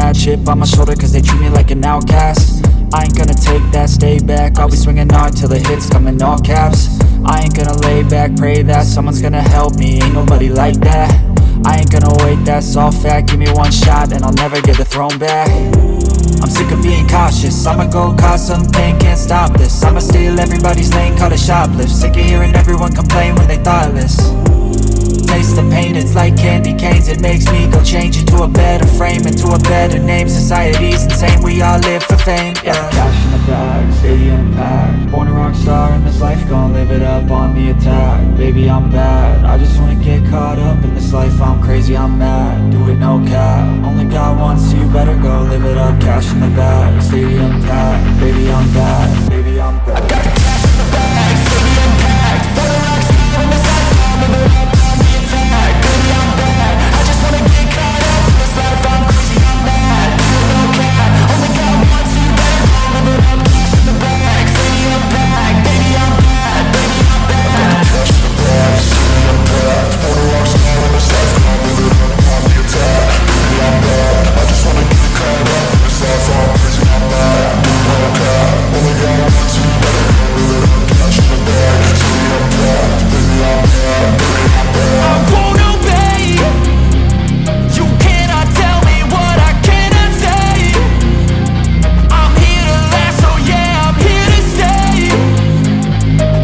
mad chip on my shoulder cause they treat me like an outcast. I ain't gonna take that, stay back. I'll be swinging hard till the hits come in all caps. I ain't gonna lay back, pray that someone's gonna help me, ain't nobody like that. I ain't gonna wait, that's all fact. Give me one shot and I'll never get the throne back. I'm sick of being cautious, I'ma go cause some pain, can't stop this. I'ma steal everybody's lane, call it shoplift. Sick of hearing everyone complain when they thoughtless. Taste the pain, it's like candy canes. It makes me go change into a better frame, into a better name. Society's insane, we all live for fame, yeah. Cash in the bag, stadium packed. Born a rock star in this life, gon' live it up on the attack. Baby, I'm bad, I just wanna get caught up in this life. I'm crazy, I'm mad, do it no cap. Only God wants you, better go live it up. Cash in the bag, stadium packed. Baby, I'm bad, baby, I'm bad. I got the cash in the bag, stadium packed. Born a rock star in this life, gon' live it up. Baby, I'm bad, I just wanna get caught up in this life. I'm crazy, I'm mad, do it no cap. Only God wants you, better go live it up. Cash in the bag, stadium packed. Baby, I'm bad, baby, I'm bad. Cash in the bag, stadium packed. Born a rock star in this life, gon' live it up on the attack. Baby, I'm bad, I just wanna get caught up in this life. I'm crazy, I'm mad, do it no cap. Only God wants you, better go live it up. Cash in the bag, stadium packed. Baby, I'm bad, baby, I'm bad. I won't obey. You cannot tell me what I cannot say. I'm here to last, so yeah, I'm here to stay.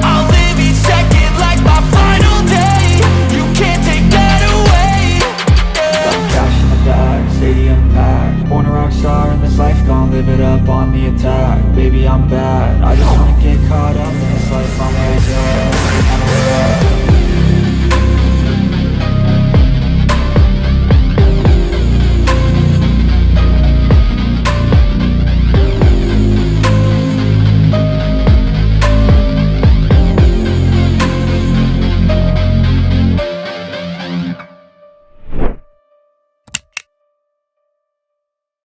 I'll live each second like my final day. You can't take that away, yeah. Cash in the bag, stadium packed. Born a rock star in this life, gon' live it up on the attack. Baby, I'm bad, I just wanna get caught up in this life. I'm crazy.